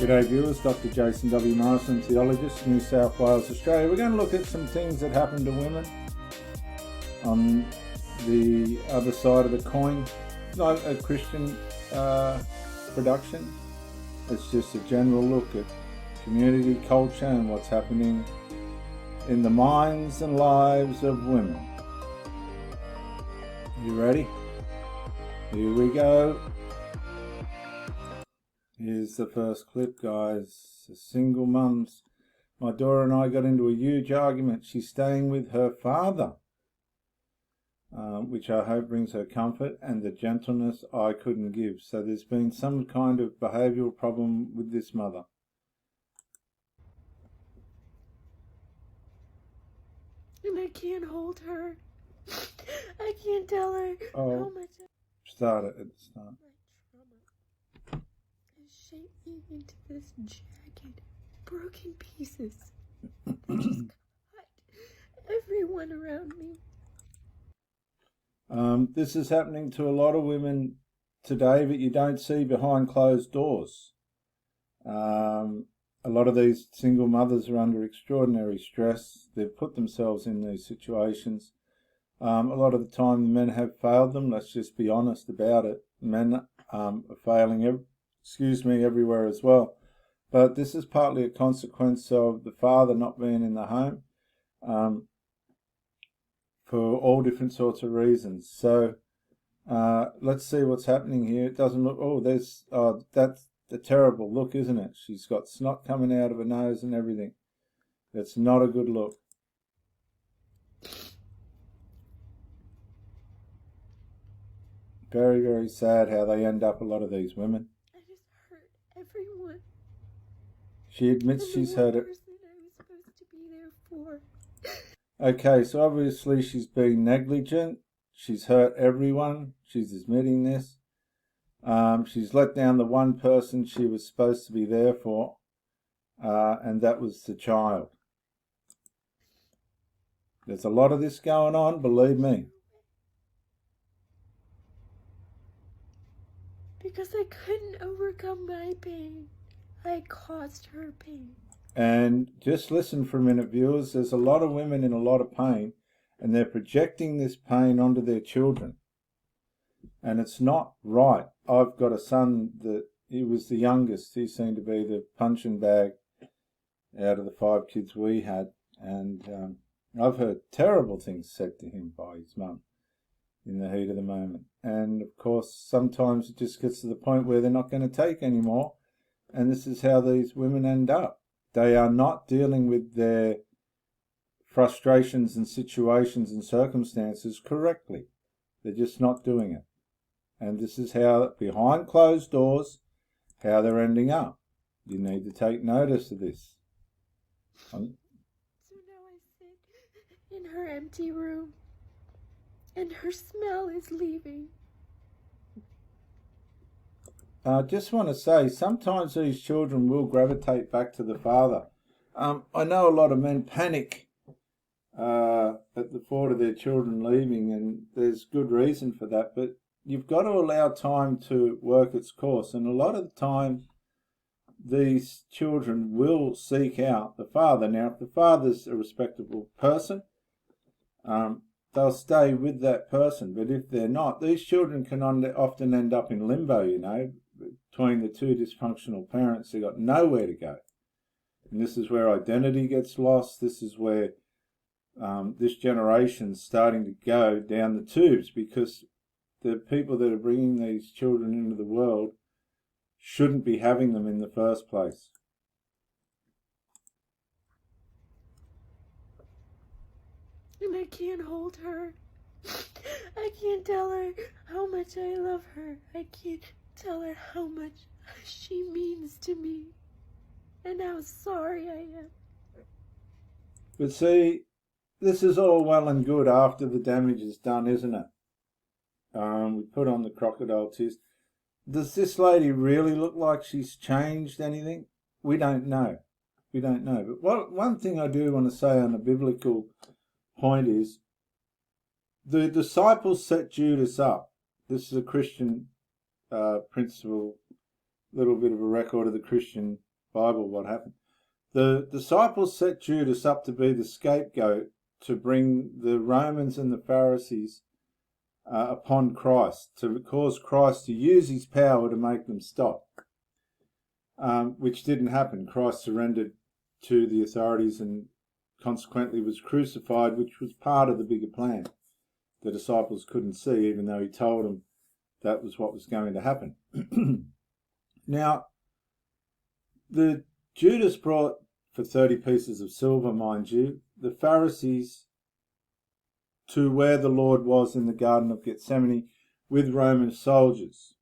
G'day viewers, Dr. Jason W. Morrison, theologist, New South Wales, Australia. We're going to look at some things that happen to women on the other side of the coin. It's not a Christian production, it's just a general look at community culture and what's happening in the minds and lives of women. You ready? Here we go. Here's the first clip, guys. The single mums. My daughter and I got into a huge argument. She's staying with her father, which I hope brings her comfort and the gentleness I couldn't give. So there's been some kind of behavioural problem with this mother. And I can't hold her. I can't tell her how much Start it at the start. shaped me into this jagged, broken pieces that just cut everyone around me. This is happening to a lot of women today, but you don't see behind closed doors. A lot of these single mothers are under extraordinary stress. They've put themselves in these situations. A lot of the time the men have failed them. Let's just be honest about it. Men are failing everywhere as well. But this is partly a consequence of the father not being in the home for all different sorts of reasons. So let's see what's happening here. It doesn't look, that's a terrible look, isn't it? She's got snot coming out of her nose and everything. It's not a good look. Very, very sad how they end up, a lot of these women. I just hurt everyone. She admits she's hurt it. Person I was supposed to be there for. Okay, so obviously she's been negligent. She's hurt everyone. She's admitting this. She's let down the one person she was supposed to be there for, and that was the child. There's a lot of this going on, believe me. Because I couldn't overcome my pain, I caused her pain. And just listen for a minute, viewers. There's a lot of women in a lot of pain, and they're projecting this pain onto their children. And it's not right. I've got a son that he was the youngest. He seemed to be the punching bag out of the 5 kids we had. And I've heard terrible things said to him by his mum in the heat of the moment. And of course, sometimes it just gets to the point where they're not going to take anymore. And this is how these women end up. They are not dealing with their frustrations and situations and circumstances correctly. They're just not doing it. And this is how, behind closed doors, how they're ending up. You need to take notice of this. So now I sit in her empty room, and her smell is leaving. I just want to say, sometimes these children will gravitate back to the father. I know a lot of men panic at the thought of their children leaving, and there's good reason for that, but you've got to allow time to work its course. And a lot of the time, these children will seek out the father. Now, if the father's a respectable person, they'll stay with that person. But if they're not, these children can often end up in limbo, you know, between the two dysfunctional parents. They've got nowhere to go. And this is where identity gets lost. This is where this generation's starting to go down the tubes, because the people that are bringing these children into the world shouldn't be having them in the first place. And I can't hold her. I can't tell her how much I love her. I can't tell her how much she means to me and how sorry I am. But see, this is all well and good after the damage is done, isn't it? We put on the crocodile tears. Does this lady really look like she's changed anything? We don't know. We don't know. But one thing I do want to say on a biblical point is, the disciples set Judas up. This is a Christian principle, little bit of a record of the Christian Bible what happened. The disciples set Judas up to be the scapegoat to bring the Romans and the Pharisees upon Christ, to cause Christ to use his power to make them stop, which didn't happen. Christ surrendered to the authorities and consequently was crucified, which was part of the bigger plan. The disciples couldn't see, even though he told them that was what was going to happen. Now, the Judas brought for 30 pieces of silver, mind you, the Pharisees to where the Lord was in the Garden of Gethsemane with Roman soldiers.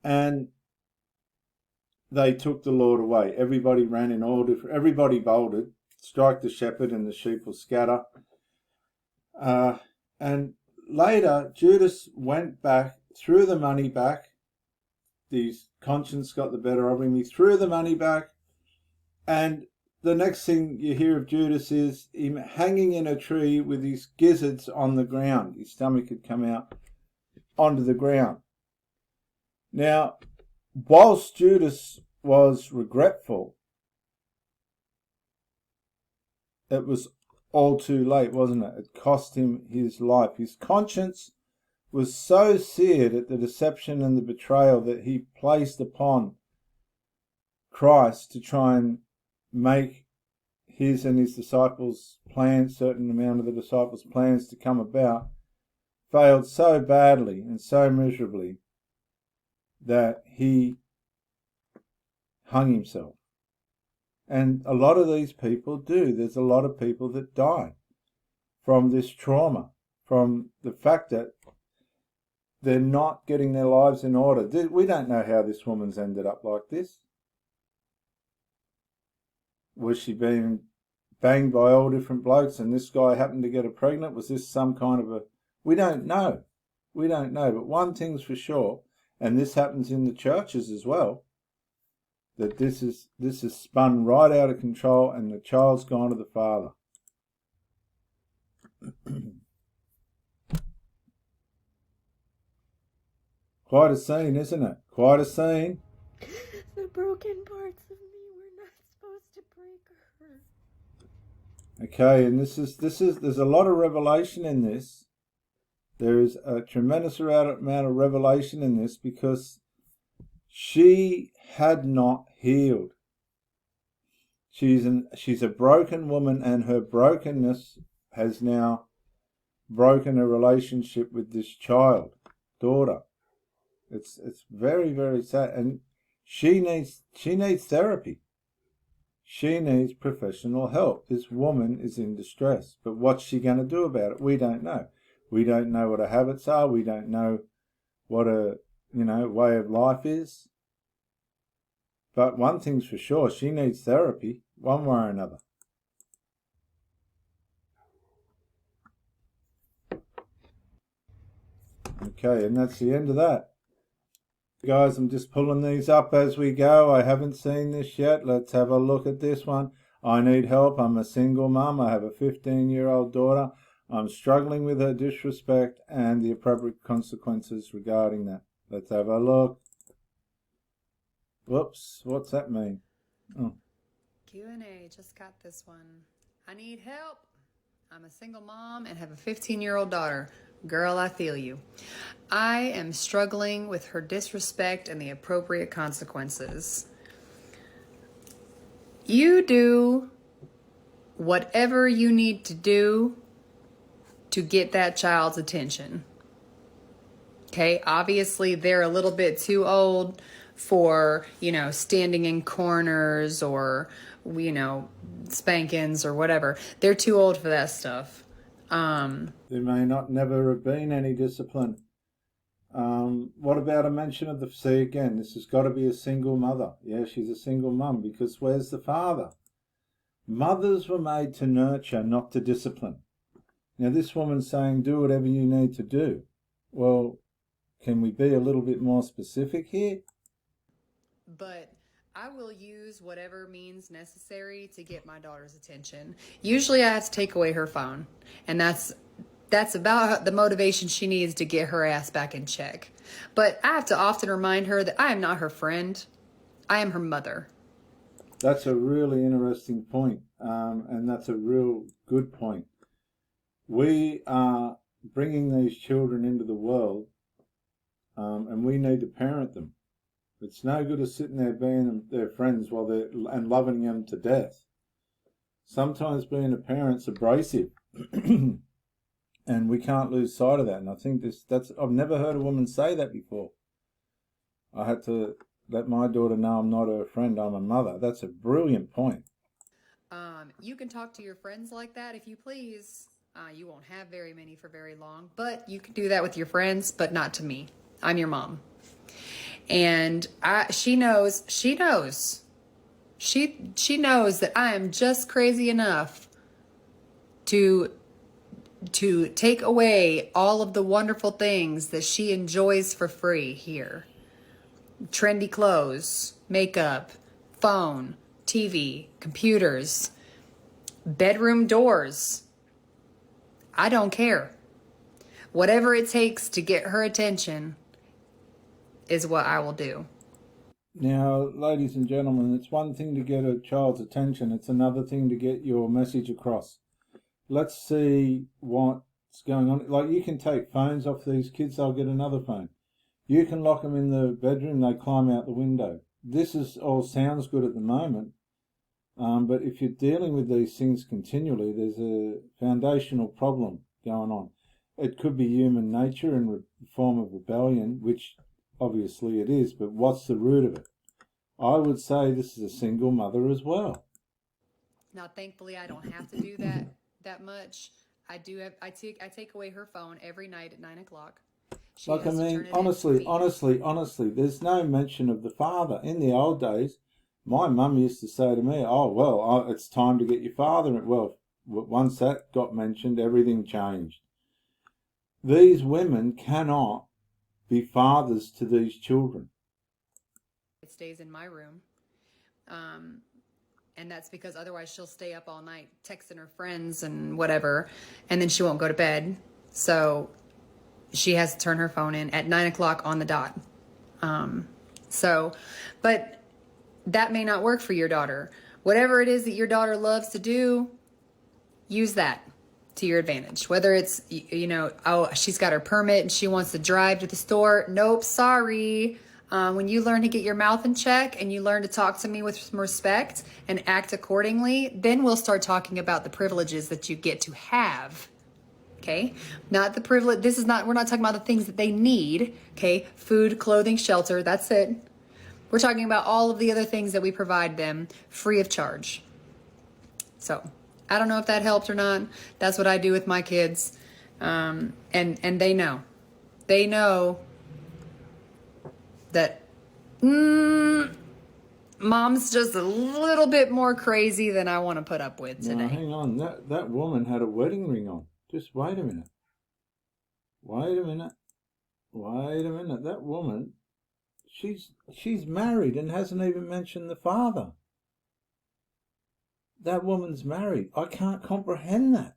And they took the Lord away. Everybody ran in all different, everybody bolted, strike the shepherd and the sheep will scatter. And later, Judas went back, threw the money back. His conscience got the better of him. He threw the money back. And the next thing you hear of Judas is him hanging in a tree with his gizzards on the ground. His stomach had come out onto the ground. Now, whilst Judas was regretful, it was all too late, wasn't it? It cost him his life. His conscience was so seared at the deception and the betrayal that he placed upon Christ to try and make his and his disciples' plans, certain amount of the disciples' plans to come about, failed so badly and so miserably that he hung himself. And a lot of these people do. There's a lot of people that die from this trauma, from the fact that they're not getting their lives in order. We don't know how this woman's ended up like this. Was she being banged by all different blokes and this guy happened to get her pregnant? Was this some kind of a... We don't know. We don't know. But one thing's for sure, and this happens in the churches as well, that this is spun right out of control and the child's gone to the father. Quite a scene, isn't it? Quite a scene. The broken parts of me were not supposed to break her. Okay, and this is there's a lot of revelation in this. There is a tremendous amount of revelation in this because she had not healed. She's a broken woman, and her brokenness has now broken a relationship with this daughter. It's very, very sad, and she needs therapy. She needs professional help. This woman is in distress, but what's she going to do about it? We don't know. We don't know what her habits are. We don't know what her way of life is. But one thing's for sure, she needs therapy, one way or another. Okay, and that's the end of that. Guys, I'm just pulling these up as we go. I haven't seen this yet. Let's have a look at this one. I need help. I'm a single mum. I have a 15-year-old daughter. I'm struggling with her disrespect and the appropriate consequences regarding that. Let's have a look. Whoops, what's that mean? Oh. Q&A, just got this one. I need help. I'm a single mom and have a 15-year-old daughter. Girl, I feel you. I am struggling with her disrespect and the appropriate consequences. You do whatever you need to do to get that child's attention. Okay, obviously they're a little bit too old for, standing in corners or, spankings or whatever. They're too old for that stuff. There may never have been any discipline. What about a mention of see again, this has got to be a single mother. Yeah, she's a single mum because where's the father? Mothers were made to nurture, not to discipline. Now this woman's saying, do whatever you need to do. Well, can we be a little bit more specific here? But I will use whatever means necessary to get my daughter's attention. Usually I have to take away her phone, and that's about the motivation she needs to get her ass back in check. But I have to often remind her that I am not her friend. I am her mother. That's a really interesting point, and that's a real good point. We are bringing these children into the world, and we need to parent them. It's no good of sitting there being their friends and loving them to death. Sometimes being a parent's abrasive, and we can't lose sight of that. And I think I've never heard a woman say that before. I had to let my daughter know I'm not her friend, I'm a mother. That's a brilliant point. You can talk to your friends like that if you please. You won't have very many for very long, but you can do that with your friends, but not to me. I'm your mom. And she knows that I am just crazy enough to take away all of the wonderful things that she enjoys for free here. Trendy clothes, makeup, phone, TV, computers, bedroom doors. I don't care. Whatever it takes to get her attention is what I will do. Now, ladies and gentlemen, it's one thing to get a child's attention. It's another thing to get your message across. Let's see what's going on. Like, you can take phones off these kids, they'll get another phone. You can lock them in the bedroom, they climb out the window. This all sounds good at the moment, but if you're dealing with these things continually, there's a foundational problem going on. It could be human nature in the form of rebellion, which obviously it is, but what's the root of it? I would say this is a single mother as well. Now, thankfully, I don't have to do that much. I take away her phone every night at 9 o'clock. Like, I mean, honestly, there's no mention of the father. In the old days, my mum used to say to me, oh, well, it's time to get your father. Well, once that got mentioned, everything changed. These women cannot be fathers to these children. It stays in my room. And that's because otherwise she'll stay up all night texting her friends and whatever, and then she won't go to bed. So she has to turn her phone in at 9 o'clock on the dot. But that may not work for your daughter. Whatever it is that your daughter loves to do, use that to your advantage. Whether it's, she's got her permit and she wants to drive to the store. Nope, sorry. When you learn to get your mouth in check and you learn to talk to me with some respect and act accordingly, then we'll start talking about the privileges that you get to have. Okay? Not the privilege. We're not talking about the things that they need. Okay? Food, clothing, shelter. That's it. We're talking about all of the other things that we provide them free of charge. So, I don't know if that helped or not. That's what I do with my kids. And they know. They know that mom's just a little bit more crazy than I want to put up with today. Now, hang on. That woman had a wedding ring on. Just wait a minute. That woman, she's married and hasn't even mentioned the father. That woman's married. I can't comprehend that.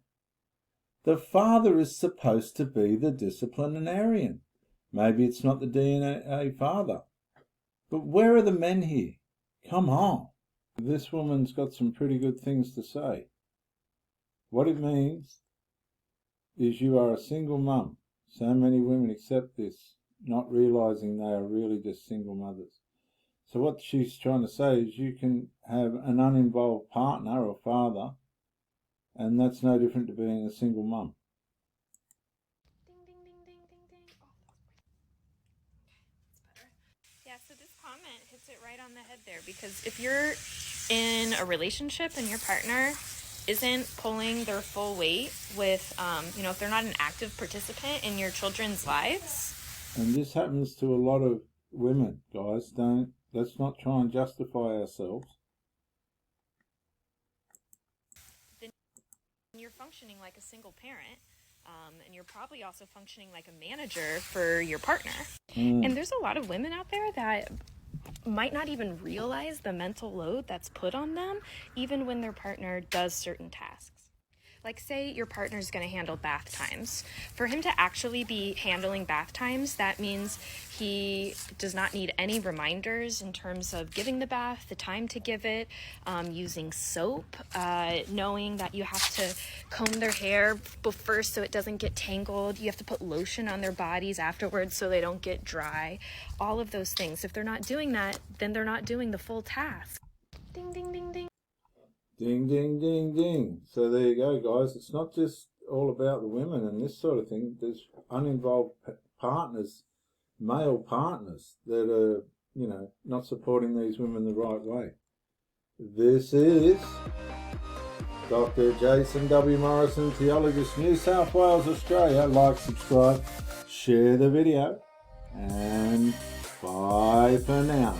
The father is supposed to be the disciplinarian. Maybe it's not the DNA father. But where are the men here? Come on. This woman's got some pretty good things to say. What it means is you are a single mum. So many women accept this, not realising they are really just single mothers. So what she's trying to say is you can have an uninvolved partner or father, and that's no different to being a single mum. Ding, ding, ding, ding, ding, ding. Oh, that's better. Yeah, so this comment hits it right on the head there, because if you're in a relationship and your partner isn't pulling their full weight with, if they're not an active participant in your children's lives. And this happens to a lot of women, guys. Let's not try and justify ourselves. Then you're functioning like a single parent, and you're probably also functioning like a manager for your partner. And there's a lot of women out there that might not even realize the mental load that's put on them, even when their partner does certain tasks. Like, say your partner's going to handle bath times. For him to actually be handling bath times, that means he does not need any reminders in terms of giving the bath, the time to give it, using soap, knowing that you have to comb their hair first so it doesn't get tangled. You have to put lotion on their bodies afterwards so they don't get dry. All of those things. If they're not doing that, then they're not doing the full task. Ding, ding, ding, ding. Ding, ding, ding, ding. So there you go, guys. It's not just all about the women and this sort of thing. There's uninvolved partners, male partners, that are, you know, not supporting these women the right way. This is Dr. Jason W. Morrison, Theologist, New South Wales, Australia. Like, subscribe, share the video, and bye for now.